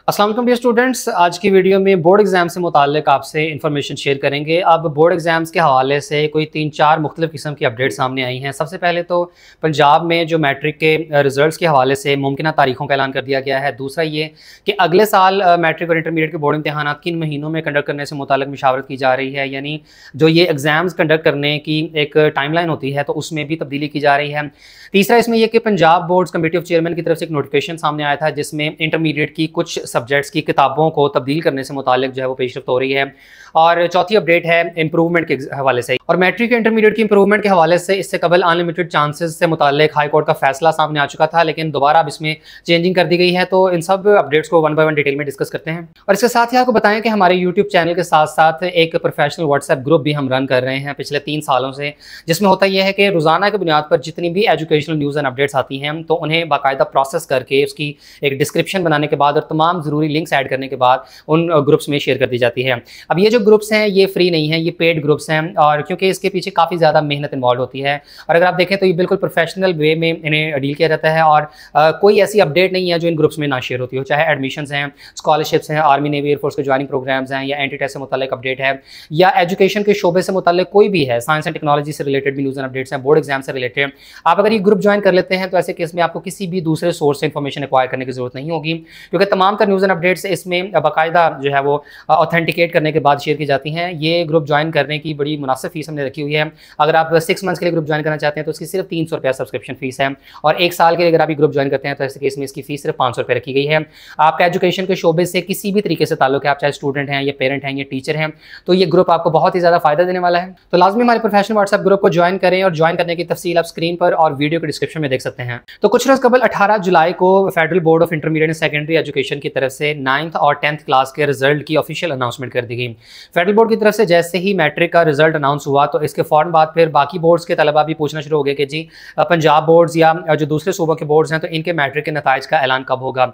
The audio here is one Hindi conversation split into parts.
अस्सलाम वालेकुम डियर स्टूडेंट्स, आज की वीडियो में बोर्ड एग्ज़ाम से मुताल्लिक आपसे इन्फॉर्मेशन शेयर करेंगे। अब बोर्ड एग्ज़ाम्स के हवाले से कोई 3-4 मुख्तलिफ़ किस्म की अपडेट सामने आई हैं। सबसे पहले तो पंजाब में जो मैट्रिक के रिज़ल्ट्स के हवाले से मुमकिना तारीखों का ऐलान कर दिया गया है। दूसरा ये कि अगले साल मैट्रिक और इंटरमीडिएट के बोर्ड इम्तहान किन महीनों में कंडक्ट करने से मुताल्लिक मशावरत की जा रही है, यानी जो ये एग्ज़ाम्स कंडक्ट करने की एक टाइमलाइन होती है तो उसमें भी तब्दीली की जा रही है। तीसरा इसमें यह कि Punjab boards committee of chairman की तरफ से एक नोटिफिकेशन सामने आया था जिसमें इंटरमीडिएट की कुछ सब्जेक्ट्स की किताबों को तब्दील करने से मुताल्लिक जो है वो पेशरफ्त हो रही है। और चौथी अपडेट है इंप्रूवमेंट के हवाले से, और मैट्रिक इंटरमीडिएट की इंप्रूवमेंट के हवाले से इससे कबल अनलिमिटेड चांसेस से मुताल्लिक हाई कोर्ट का फैसला सामने आ चुका था, लेकिन दोबारा अब इसमें चेंजिंग कर दी गई है। तो इन सब अपडेट्स को वन बाय वन डिटेल में डिस्कस करते हैं। और इसके साथ ही आपको बताएं कि हमारे यूट्यूब चैनल के साथ साथ एक प्रोफेशनल व्हाट्सएप ग्रुप भी हम रन कर रहे हैं पिछले 3 सालों से, जिसमें होता यह है कि रोजाना की बुनियाद पर जितनी भी एजुकेशनल न्यूज़ एंड अपडेट्स आती हैं तो उन्हें बाकायदा प्रोसेस करके उसकी एक डिस्क्रिप्शन बनाने के बाद और तमाम ज़रूरी लिंक्स ऐड करने के बाद उन ग्रुप्स में शेयर कर दी जाती है। अब ये जो ग्रुप्स हैं ये फ्री नहीं है, ये पेड ग्रुप्स हैं, और क्योंकि इसके पीछे काफ़ी ज़्यादा मेहनत इन्वॉल्व होती है। और अगर आप देखें तो ये बिल्कुल प्रोफेशनल वे में इन्हें डील किया जाता है, और कोई ऐसी अपडेट नहीं है जो इन ग्रुप्स में ना शेयर होती हो, चाहे एडमिशन्स हैं, स्कॉलरशिप्स हैं, आर्मी नेवी एयरफोर्स के ज्वाइनिंग प्रोग्राम्स हैं, या एंटी टेस्ट से मुताल्लिक अपडेट है, या एजुकेशन के शोबे से मुताल्लिक कोई भी है, साइंस एंड टेक्नोलॉजी से रिलेटेड भी न्यूज़ एंड अपडेट्स हैं, बोर्ड एग्जाम से रिलेटेड। आप अगर ये ग्रुप ज्वाइन कर लेते हैं तो ऐसे केस में आपको किसी भी दूसरे सोर्स से इन्फॉर्मेशन एक्वायर करने की जरूरत नहीं होगी, क्योंकि तमाम तर न्यूज़ एंड अपडेट्स इसमें बाकायदा जो है वो ऑथेंटिकेट करने के बाद शेयर की जाती हैं। ये ग्रुप ज्वाइन करने की बड़ी मुनासिब फीस हमने रखी हुई है। अगर आप 6 मंथ्स के लिए ग्रुप ज्वाइन करना चाहते हैं तो इसकी सिर्फ 300 रुपया सब्सक्रिप्शन फीस है, और 1 साल के लिए अगर आप ये ग्रुप ज्वाइन करते हैं तो ऐसे केस में इसकी फीस सिर्फ 500 रुपये रखी गई है। आपका एजुकेशन के शोबे से किसी भी तरीके से ताल्लुक है, आप चाहे स्टूडेंट हैं, या पेरेंट हैं, या टीचर हैं, तो ये ग्रुप आपको बहुत ही ज़्यादा फायदा देने वाला है। तो लाजमी हमारे प्रोफेशनल व्हाट्सएप ग्रुप को ज्वाइन करें, और ज्वाइन करने की तफसील आप स्क्रीन पर और वीडियो के डिस्क्रिप्शन में देख सकते हैं। तो कुछ रोज़ कबल 18 जुलाई को federal board of intermediate and secondary education की तरफ से 9th और 10th क्लास के रिजल्ट की ऑफिशियल अनाउंसमेंट कर दी गई। फेडरल बोर्ड की तरफ से जैसे ही मैट्रिक का रिजल्ट अनाउंस हुआ तो इसके फ़ौरन बाद फिर बाकी बोर्ड्स के तलबा भी पूछना शुरू हो गए कि जी पंजाब बोर्ड्स या जो दूसरे सूबों के बोर्ड्स हैं तो इनके मैट्रिक के नताइज का ऐलान कब होगा।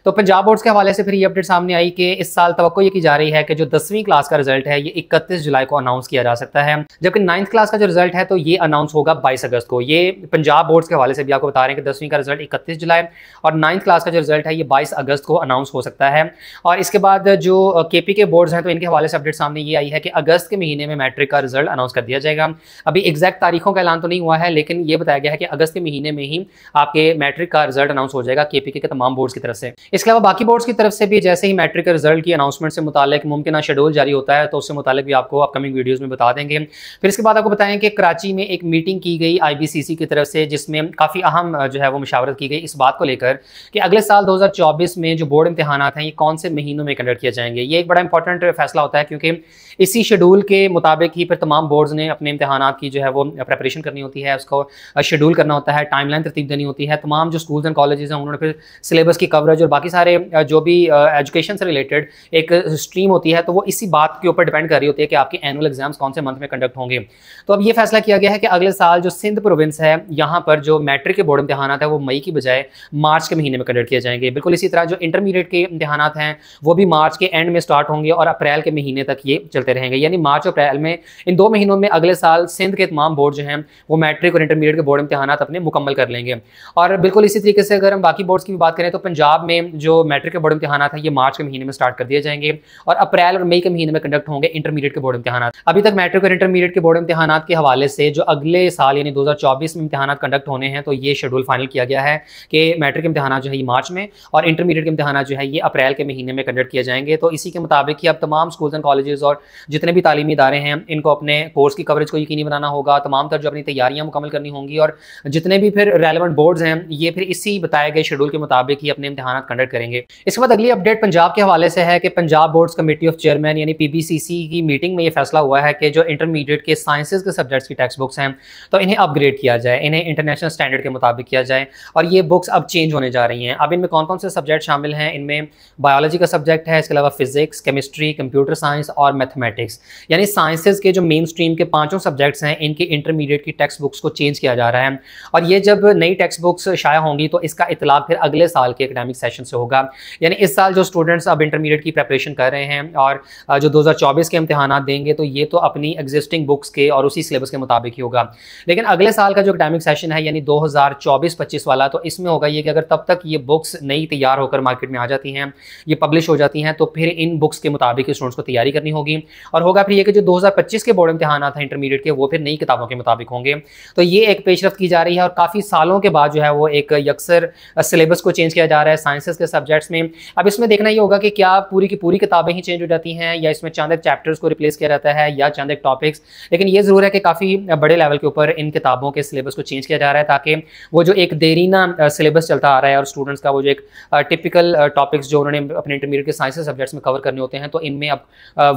तो पंजाब बोर्ड्स के हवाले से फिर ये अपडेट सामने आई कि इस साल तवक्को ये की जा रही है कि जो 10वीं क्लास का रिजल्ट है ये 31 जुलाई को अनाउंस किया जा सकता है, जबकि 9th क्लास का जो रिजल्ट है तो ये अनाउंस होगा 22 अगस्त को। ये पंजाब बोर्ड्स के हवाले से भी आपको बता रहे हैं कि 10वीं का रिजल्ट 31 जुलाई और 9th क्लास का जो रिजल्ट है ये 22 अगस्त को अनाउंस हो सकता है। और इसके बाद जो केपी के बोर्ड्स हैं तो इनके हवाले से अपडेट सामने ये आई है कि अगस्त के महीने में मैट्रिक का रिजल्ट अनाउंस कर दिया जाएगा। अभी एग्जैक्ट तारीखों का ऐलान तो नहीं हुआ है, लेकिन ये बताया गया है कि अगस्त के महीने में ही आपके मैट्रिक का रिजल्ट अनाउंस हो जाएगा केपी के तमाम बोर्ड्स की तरफ से। इसके अलावा बाकी बोर्ड्स की तरफ से भी जैसे ही मैट्रिक के रिजल्ट की अनाउंसमेंट से मुताल्लिक मुमकिन शेड्यूल जारी होता है तो उससे मुताल्लिक भी आपको अपकमिंग वीडियोज़ में बता देंगे। फिर इसके बाद आपको बताएं कि कराची में एक मीटिंग की गई IBCC की तरफ से, जिसमें काफ़ी अहम जो है वो मशावरत की गई इस बात को लेकर कि अगले साल 2024 में जो बोर्ड इम्तहान हैं ये कौन से महीनों में कंडक्ट किए जाएंगे। ये एक बड़ा इंपॉर्टेंट फैसला होता है, क्योंकि इसी शेड्यूल के मुताबिक ही फिर तमाम बोर्ड्स ने अपने इम्तहानात की जो है वो प्रिपरेशन करनी होती है, उसको शेड्यूल करना होता है, टाइमलाइन तरतीब देनी होती है। तमाम जो स्कूल्स एंड कॉलेजेस हैं उन्होंने फिर सिलेबस की कवरेज और बाकी सारे जो भी एजुकेशन से रिलेटेड एक स्ट्रीम होती है तो वो इसी बात के ऊपर डिपेंड कर रही होती है कि आपके एनुअल एग्जाम्स कौन से मंथ में कंडक्ट होंगे। तो अब ये फैसला किया गया है कि अगले साल जो सिंध प्रोविंस है यहाँ पर जो मैट्रिक के बोर्ड इम्तहान है वो मई की बजाय मार्च के महीने में कंडक्ट किए जाएंगे। बिल्कुल इसी तरह जो इंटरमीडिएट के इम्तहान हैं वो भी मार्च के एंड में स्टार्ट होंगे और अप्रैल के महीने तक ये चलते रहेंगे, यानी मार्च और अप्रैल में, इन 2 महीनों में अगले साल सिंध के तमाम बोर्ड जो हैं वो मैट्रिक और इंटरमीडिएट के बोर्ड इम्तहान अपने मुकम्मल कर लेंगे। और बिल्कुल इसी तरीके से अगर हम बाकी बोर्ड्स की भी बात करें तो पंजाब में जो मैट्रिक के बोर्ड इम्तहान है ये मार्च के महीने में स्टार्ट कर दिए जाएंगे और अप्रैल और मई के महीने में कंडक्ट होंगे इंटरमीडिएट के बोर्ड इम्तहान। अभी तक मैट्रिक और इंटरमीडिएट के बोर्ड इम्तहान के हवाले से जो अगले साल यानी 2024 में इम्तहान कंडक्ट होने हैं तो ये शेड्यूल फाइनल किया गया है कि मैट्रिक इम्तहान जो है ये मार्च में और इंटरमीडिएट के इम्तहान जो है ये अप्रैल के महीने में कंडक्ट किए जाएंगे। तो इसी के मुताबिक ही अब तमाम स्कूल्स एंड कॉलेजेस और जितने भी तालीमी इदारे हैं इनको अपने कोर्स की कवरेज को यकीनी बनाना होगा, तमाम तर जो अपनी तैयारियां मुकम्मल करनी होंगी, और जितने भी फिर रेलेवेंट बोर्ड्स हैं ये फिर इसी बताए गए शेड्यूल के मुताबिक ही अपने इम्तहान कंडक्ट करेंगे। इसके बाद अगली अपडेट पंजाब के हवाले से है कि Punjab boards committee of chairman यानी PBCC की मीटिंग में ये फैसला हुआ है कि जो इंटरमीडिएट के साइंसेज के सब्जेक्ट्स की टेक्स्ट बुक्स हैं तो इन्हें अपग्रेड किया जाए, इन्हें इंटरनेशनल स्टैंडर्ड के मुताबिक किया जाए, और ये बुक्स अब चेंज होने जा रही हैं। अब इनमें कौन कौन से सब्जेक्ट शामिल हैं? इनमें बायोलॉजी का सब्जेक्ट है, इसके अलावा फिजिक्स, केमिस्ट्री, कंप्यूटर साइंस और मैथमेटिक्स, यानी साइंसेज के जो मेन स्ट्रीम के 5 सब्जेक्ट्स हैं इनकी इंटरमीडिएट की टेक्स्ट बुक्स को चेंज किया जा रहा है। और ये जब नई टेक्स्ट बुक्स शाया होंगी तो इसका इतलाक फिर अगले साल के एकेडमिक सेशन से होगा, यानी इस साल जो स्टूडेंट्स अब इंटरमीडिएट की प्रिपरेशन कर रहे हैं और जो 2024 के इम्तहान देंगे तो ये तो अपनी एग्जिस्टिंग बुक्स के और उसी सिलेबस के मुताबिक ही होगा। लेकिन अगले साल का जो एकेडमिक सेशन है यानी 2024-25 वाला, तो इसमें होगा ये कि अगर तब तक ये बुक्स नई तैयार होकर मार्केट में आ जाती जाती हैं, ये पब्लिश हो जाती हैं, तो फिर इन बुक्स के मुताबिक स्टूडेंट्स को तैयारी करनी होगी। और होगा फिर ये कि जो 2025 के बोर्ड इम्तिहान हैं इंटरमीडिएट के, वो फिर नई किताबों के मुताबिक होंगे। तो ये एक पेशरफ्त की जा रही है और काफ़ी सालों के बाद जो है वो एक यकसर सिलेबस को चेंज किया जा रहा है साइंसेस के सब्जेक्ट्स में। अब इसमें देखना ये होगा कि क्या पूरी की पूरी किताबें ही चेंज हो जाती हैं या इसमें चंद चैप्टर्स को रिप्लेस किया जाता है या चंद टॉपिक्स। लेकिन ये ज़रूर है कि काफ़ी बड़े लेवल के ऊपर इन किताबों के सिलेबस को चेंज किया जा रहा है, ताकि वो जो एक देरीना सिलेबस चलता आ रहा है और स्टूडेंट्स का वो जो एक टिपिकल टॉपिक्स जो उन्होंने अपने इंटरमीडिएट के साइंस सब्जेक्ट्स में कवर करने होते हैं, तो इनमें अब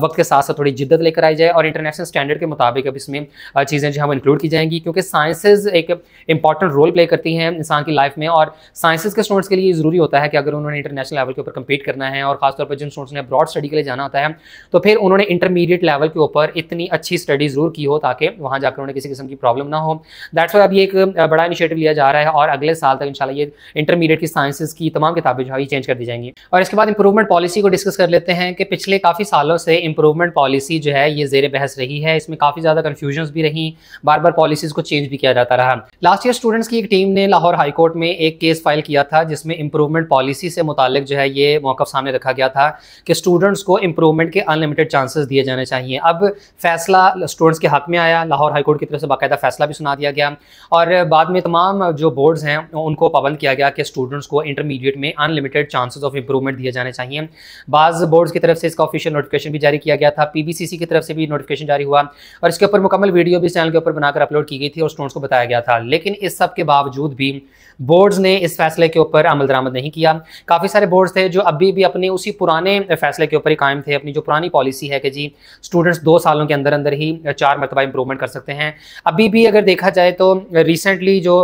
वक्त के साथ साथ थोड़ी जिद्दत लेकर आई जाए और इंटरनेशनल स्टैंडर्ड के मुताबिक अब इसमें चीज़ें जो है वो इंक्लूड की जाएंगी, क्योंकि साइंसेज एक इंपॉर्टेंट रोल प्ले करती हैं इंसान की लाइफ में। और साइंसेज के स्टूडेंट्स के लिए ज़रूरी होता है कि अगर उन्होंने इंटरनेशनल लेवल के ऊपर कम्पीट करना है और खासतौर पर जिन स्टूडेंट्स ने अब्रॉड स्टडी के लिए जाना होता है, तो फिर उन्होंने इंटरमीडिएट लेवल के ऊपर इतनी अच्छी स्टडी जरूर की हो ताकि वहाँ जाकर उन्हें किसी किस्म की प्रॉब्लम ना हो। दैट्स वाई अभी एक बड़ा इनिशिएटिव लिया जा रहा है और अगले साल तक इंशाल्लाह ये इंटरमीडिएट की साइंसेज की तमाम किताबें जो है चेंज कर दी जाएंगी। और इसके बाद इंप्रूवमेंट पॉलिसी को डिस्कस कर लेते हैं कि पिछले काफ़ी सालों से इंप्रूवमेंट पॉलिसी जो है ये ज़ेर बहस रही है। इसमें काफ़ी ज़्यादा कन्फ्यूजन्स भी रही, बार बार पॉलिसीज़ को चेंज भी किया जाता रहा। लास्ट ईयर स्टूडेंट्स की एक टीम ने लाहौर हाई कोर्ट में एक केस फाइल किया था जिसमें इंप्रूवमेंट पॉलिसी से मुतालिक जो है ये मौक़िफ़ सामने रखा गया था कि स्टूडेंट्स को इंप्रूवमेंट के अनलिमिटेड चांसेस दिए जाने चाहिए। अब फैसला स्टूडेंट्स के हक में आया, लाहौर हाई कोर्ट की तरफ से बाकायदा फैसला भी सुना दिया गया और बाद में तमाम जो बोर्ड्स हैं उनको पाबंद किया गया कि स्टूडेंट्स को इंटरमीडिएट में अनलिमिटेड चांसेस ऑफ इंप्रूवमेंट दिए जाने चाहिए। बाज़ बोर्ड्स की तरफ से इसका ऑफिशियल नोटिफिकेशन भी जारी किया गया था, पीबीसीसी की तरफ से भी नोटिफिकेशन जारी हुआ और इसके ऊपर मुकम्मल वीडियो भी चैनल के ऊपर बनाकर अपलोड की गई थी और स्टूडेंट्स को बताया गया था। लेकिन इस सब के बावजूद भी बोर्ड्स ने इस फैसले के ऊपर अमल दरामद नहीं किया। काफ़ी सारे बोर्ड्स थे जो अभी भी अपने उसी पुराने फैसले के ऊपर ही कायम थे, अपनी जो पुरानी पॉलिसी है कि जी स्टूडेंट्स 2 सालों के अंदर अंदर ही 4 मरतबा इंप्रूवमेंट कर सकते हैं। अभी भी अगर देखा जाए तो रिसेंटली जो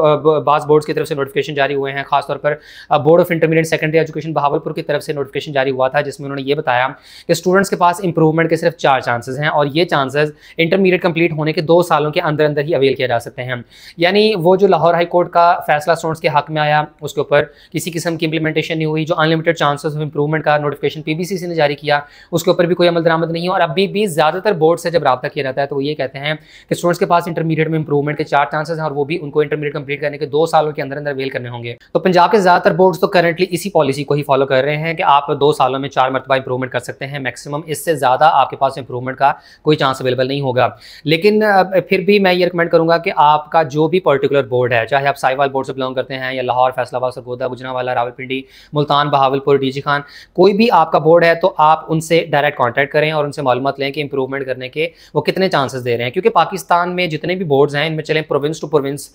बाज़ बोर्ड्स की तरफ से नोटिफिकेशन जारी हुए हैं, खासतौर पर board of intermediate secondary education Bahawalpur की तरफ से नोटिफिकेशन जारी हुआ था जिसमें उन्होंने ये बताया कि स्टूडेंट्स के पास इंप्रूवमेंट के सिर्फ 4 चांसेस हैं और ये चांसेस इंटरमीडिएट कंप्लीट होने के 2 सालों के अंदर अंदर ही अवेल किया जा सकते हैं। यानी वो जो लाहौर हाई कोर्ट का फैसला स्टूडेंट्स के हक में आया उसके ऊपर किसी किस्म की इंप्लीमेंटेशन नहीं हुई। जो अनलिमिटेड चांसेस ऑफ इंप्रूवमेंट का नोटिफिकेशन पीबीसीसी ने जारी किया उसके ऊपर भी कोई अमल दरामद नहीं है। और अभी भी ज़्यादातर बोर्ड से जब रब्ता किया जाता है तो वो ये कहते हैं कि स्टूडेंट्स के पास इंटरमीडिएट में इंप्रूवमेंट के 4 चांसेस हैं और वो भी उनको इंटरमीडिएट कंप्लीट करने के 2 सालों के अंदर अंदर अवेल करने होंगे। तो पंजाब के ज़्यादातर बोर्ड्स तो करंटली इसी पॉलिसी को ही फॉलो कर रहे हैं कि आप 2 सालों में 4 मरतबा इंप्रूवमेंट कर सकते हैं मैक्सिमम, इससे ज़्यादा आपके पास इंप्रूवमेंट का कोई चांस अवेलेबल नहीं होगा। लेकिन फिर भी मैं ये रिकमेंड करूँगा कि आपका जो भी पर्टिकुलर बोर्ड है, चाहे आप साहिवाल बोर्ड से बिलोंग करते हैं या लाहौर, फैसलाबाद, सरगोदा, गुजरांवाला, रावलपिंडी, मुल्तान, बहावलपुर, डीजी खान, कोई भी आपका बोर्ड है तो आप उनसे डायरेक्ट कॉन्टैक्ट करें और उनसे मालूमात लें कि इंप्रूवमेंट करने के वो कितने चांसेस दे रहे हैं। क्योंकि पाकिस्तान में जितने भी बोर्ड्स हैं इनमें चलें प्रोविंस टू प्रोविंस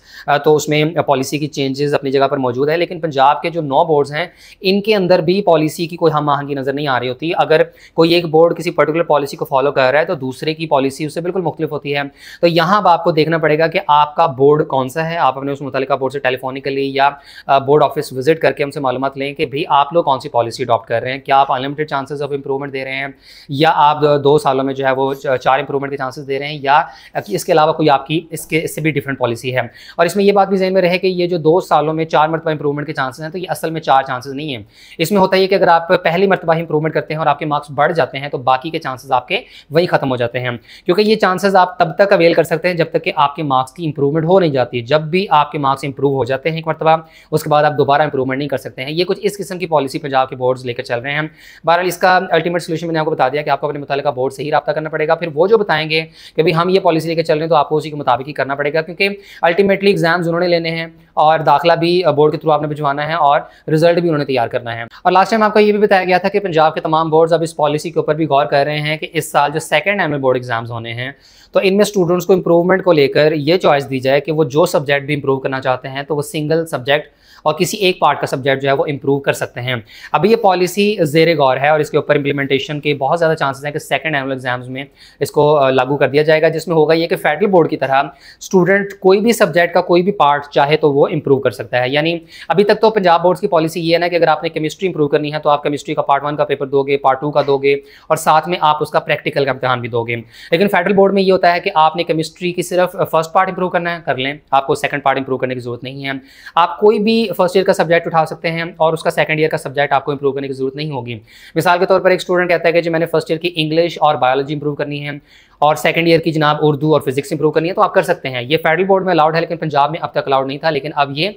तो उसमें पॉलिसी की चेंजेस अपनी जगह पर मौजूद है, लेकिन पंजाब के जो 9 बोर्ड्स हैं इनके अंदर भी पॉलिसी की कोई हम आहंगी नज़र नहीं आ रही होती। अगर कोई एक बोर्ड किसी पर्टिकुलर पॉलिसी को फॉलो कर रहा है तो दूसरे की पॉलिसी उससे बिल्कुल मुख्तलिफ होती है। तो यहाँ अब आपको देखना पड़ेगा कि आपका बोर्ड कौन सा है। आप अपने उस मुतल्लिका बोर्ड से टेलीफोनिकली या बोर्ड ऑफिस विजिट करके हमसे मालूमात लें कि भाई आप लोग कौन सी पॉलिसी अडॉप्ट कर रहे हैं। क्या आप अनलिमिटेड चांसेस ऑफ इंप्रूवमेंट दे रहे हैं या आप 2 सालों में जो है वो 4 इंप्रूवमेंट के चांसेस दे रहे हैं या इसके अलावा कोई आपकी इससे भी डिफरेंट पॉलिसी है। और इसमें ये बात भी ज़हन में रहे कि ये जो 2 सालों में 4 मरतबा इंप्रूवमेंट के चांसेस हैं तो ये असल में 4 चांसेस नहीं है। इसमें होता है कि अगर आप पहली मरतबा ही इंप्रूवमेंट करते हैं और आपके मार्क्स बढ़ जाते हैं तो बाकी के चांसेस आपके वही खत्म हो जाते हैं। क्योंकि ये चांसेस आप तब तक अवेल कर सकते हैं जब तक कि आपके मार्क्स की इंप्रूवमेंट हो नहीं जाती। जब भी आपके मार्क्स इंप्रूव हो जाते हैं एक मरतबा उसके बाद आप दोबारा इंप्रूवमेंट नहीं कर सकते हैं। ये कुछ इस किस्म की पॉलिसी पंजाब के बोर्ड्स लेकर चल रहे हैं। बहरहाल इसका अल्टीमेट सोल्यूशन मैंने आपको बता दिया कि आपको अपने मुतालिका बोर्ड से ही रब्ता करना पड़ेगा। फिर वो जो बताएंगे कि भाई हम ये पॉलिसी लेकर चल रहे हैं तो आपको उसी के मुताबिक ही करना पड़ेगा, क्योंकि अल्टीमेटली एग्जाम्स उन्होंने लेने हैं और दाखिला भी बोर्ड के थ्रू आपने भिजवाना है और रिजल्ट भी उन्होंने तैयार करना है। और लास्ट टाइम आपको ये भी बताया गया था कि पंजाब के तमाम बोर्ड्स अब इस पॉलिसी के ऊपर भी गौर कर रहे हैं कि इस साल जो सेकंड एनुअल बोर्ड एग्जाम्स होने हैं तो इनमें स्टूडेंट्स को इंप्रूवमेंट को लेकर ये चॉइस दी जाए कि वो जो सब्जेक्ट भी इंप्रूव करना चाहते हैं तो वो सिंगल सब्जेक्ट और किसी एक पार्ट का सब्जेक्ट जो है वो इंप्रूव कर सकते हैं। अभी ये पॉलिसी ज़ेरे गौर है और इसके ऊपर इंप्लीमेंटेशन के बहुत ज़्यादा चांसेस हैं कि सेकंड एनुअल एग्जाम्स में इसको लागू कर दिया जाएगा, जिसमें होगा ये कि फेडरल बोर्ड की तरह स्टूडेंट कोई भी सब्जेक्ट का कोई भी पार्ट चाहे तो वो इंप्रूव कर सकता है। यानी अभी तक तो पंजाब बोर्ड की पॉलिसी ये है ना कि अगर आपने केमिस्ट्री इंप्रूव करनी है तो आप केमिस्ट्री का पार्ट 1 का पेपर दोगे, पार्ट 2 का दोगे और साथ में आप उसका प्रैक्टिकल का इम्तिहान भी दोगे। लेकिन फेडरल बोर्ड में ये होता है कि आपने केमिस्ट्री की सिर्फ फर्स्ट पार्ट इंप्रूव करना है, कर लें, आपको सेकंड पार्ट इंप्रूव करने की जरूरत नहीं है। आप कोई भी फर्स्ट ईयर का सब्जेक्ट उठा सकते हैं और उसका सेकंड ईयर का सब्जेक्ट आपको इंप्रूव करने की जरूरत नहीं होगी। मिसाल के तौर पर एक स्टूडेंट कहता है कि जी मैंने फर्स्ट ईयर की इंग्लिश और बायोलॉजी इंप्रूव करनी है और सेकंड ईयर की जनाब उर्दू और फिजिक्स इंप्रूव करनी है तो आप कर सकते हैं। ये फेडरल बोर्ड में अलाउड है, लेकिन पंजाब में अब तक अलाउड नहीं था, लेकिन अब ये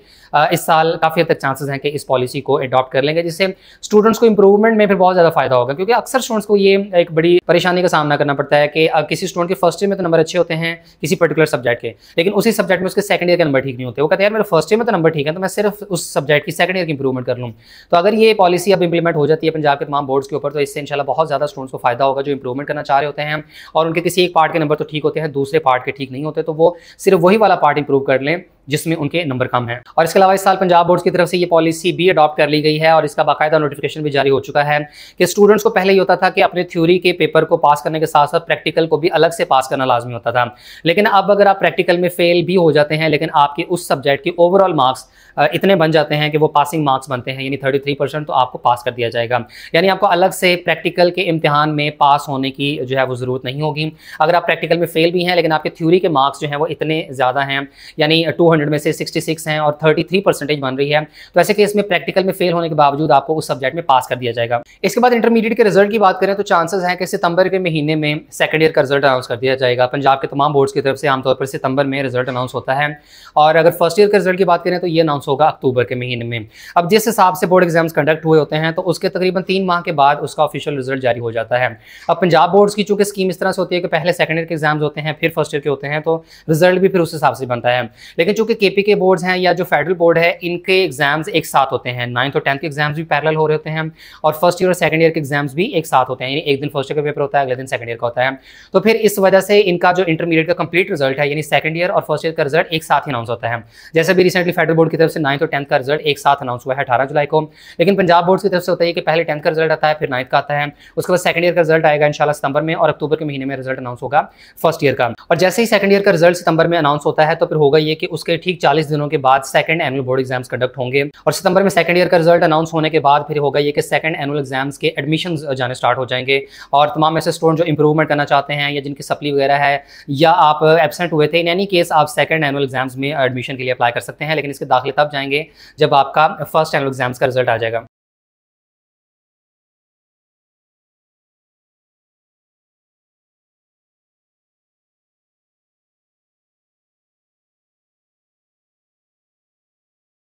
इस साल काफ़ी हद तक चांसेस हैं कि इस पॉलिसी को अडॉप्ट कर लेंगे, जिससे स्टूडेंट्स को इंप्रूवमेंट में फिर बहुत ज़्यादा फायदा होगा। क्योंकि अक्सर स्टूडेंट्स को ये एक बड़ी परेशानी का सामना करना पड़ता है कि किसी स्टूडेंट के फर्स्ट ईयर में तो नंबर अच्छे होते हैं किसी पर्टिकुलर सब्जेक्ट के, लेकिन उसी सब्जेक्ट में उसके सेकंड ईयर के नंबर ठीक नहीं होते। वो कहते हैं यार मेरे फर्स्ट ईयर में तो नंबर ठीक है, तो मैं सिर्फ उस सब्जेक्ट की सेकंड ईयर की इंप्रूवमेंट कर लूँ। तो अगर ये पॉलिसी अब इंप्लीमेंट हो जाती है पंजाब के तमाम बोर्ड्स के ऊपर, तो इससे इंशाल्लाह बहुत ज़्यादा स्टूडेंट्स को फायदा होगा जो इंप्रूवमेंट करना चाह रहे होते हैं और उनके किसी एक पार्ट के नंबर तो ठीक होते हैं, दूसरे पार्ट के ठीक नहीं होते, तो वो सिर्फ वही वाला पार्ट इंप्रूव कर लें जिसमें उनके नंबर कम हैं। और इसके अलावा इस साल पंजाब बोर्ड की तरफ से ये पॉलिसी भी अडॉप्ट कर ली गई है और इसका बाकायदा नोटिफिकेशन भी जारी हो चुका है कि स्टूडेंट्स को पहले ही होता था कि अपने थ्योरी के पेपर को पास करने के साथ साथ प्रैक्टिकल को भी अलग से पास करना लाजमी होता था। लेकिन अब अगर आप प्रैक्टिकल में फेल भी हो जाते हैं, लेकिन आपके उस सब्जेक्ट की ओवरऑल मार्क्स इतने बन जाते हैं कि वो पासिंग मार्क्स बनते हैं, यानी 33%, तो आपको पास कर दिया जाएगा। यानी आपको अलग से प्रैक्टिकल के इम्तिहान में पास होने की जो है वो ज़रूरत नहीं होगी। अगर आप प्रैक्टिकल में फेल भी हैं लेकिन आपके थ्योरी के मार्क्स जो हैं वो इतने ज़्यादा हैं, यानी 200 में से 66 हैं और 33% बन रही है, तो ऐसे केस में प्रैक्टिकल में फेल होने के बावजूद आपको उस सब्जेक्ट में पास कर दिया जाएगा। इसके बाद इंटरमीडिएट के रिजल्ट की बात करें तो चांसेस हैं कि सितंबर के महीने में सेकंड ईयर का रिजल्ट अनाउंस कर दिया जाएगा। पंजाब के तमाम बोर्ड्स की तरफ से आमतौर पर सितंबर में रिजल्ट अनाउंस होता है, और अगर फर्स्ट ईयर के रिजल्ट की बात करें तो ये अनाउंस होगा अक्टूबर के महीने में। अब जिस हिसाब से बोर्ड एग्जाम्स कंडक्ट हुए होते हैं तो उसके तकरीबन 3 माह के बाद उसका ऑफिशियल रिजल्ट जारी हो जाता है। अब पंजाब बोर्ड्स की चूंकि स्कीम इस तरह से होती है कि पहले सेकंड ईयर के एग्जाम्स होते हैं फिर फर्स्ट ईयर के होते हैं, तो रिजल्ट भी फिर उस हिसाब से बनता है। लेकिन चूंकि केपी के बोर्ड्स हैं या जो फेडरल बोर्ड है, इनके एग्जाम्स एक साथ होते हैं, 9th और 10th के एग्जाम्स भी पैरेलल हो रहे होते हैं और फर्स्ट ईयर और सेकंड ईयर के एग्जाम्स भी एक साथ होते हैं, यानी एक दिन फर्स्ट ईयर का पेपर होता है, अगले दिन सेकंड ईयर का होता है। तो फिर इस वजह से इनका जो इंटरमीडिएट का कंप्लीट रिजल्ट है, यानी सेकंड ईयर और फर्स्ट ईयर का रिजल्ट एक साथ ही अनाउंस होता है। जैसे भी रिसेंटली फेडरल बोर्ड की तरफ से 9th और 10th का रिजल्ट एक साथ अनाउंस हुआ है 18 जुलाई को, लेकिन पंजाब बोर्ड की तरफ से होता है कि पहले 10th का रिजल्ट आता है, फिर 9th का आता है, उसके बाद सेकंड ईयर का रिजल्ट आएगा इंशाल्लाह सितंबर में, और अक्टूबर के महीने में रिजल्ट अनाउंस होगा फर्स्ट ईयर का। और जैसे ही सेकंड ईयर का रिजल्ट सितंबर में अनाउंस होता है तो फिर होगा ये कि उसके ठीक 40 दिनों के बाद second annual board exams conduct होंगे, और सितंबर में सेकंड ईयर का रिजल्ट अनाउंस होने के बाद फिर होगा ये कि सेकंड एनुअल एग्जाम्स के एडमिशन जाने स्टार्ट हो जाएंगे, और तमाम ऐसे स्टूडेंट जो इंप्रूवमेंट करना चाहते हैं या जिनकी सप्ली वगैरह है या आप एब्सेंट हुए थे, इन एनी केस आप सेकंड एनुअल एग्जाम्स में एडमिशन के लिए अप्लाई कर सकते हैं, लेकिन इसके दाखिले तब जाएंगे जब आपका फर्स्ट एनुअल एग्जाम्स का रिजल्ट आ जाएगा।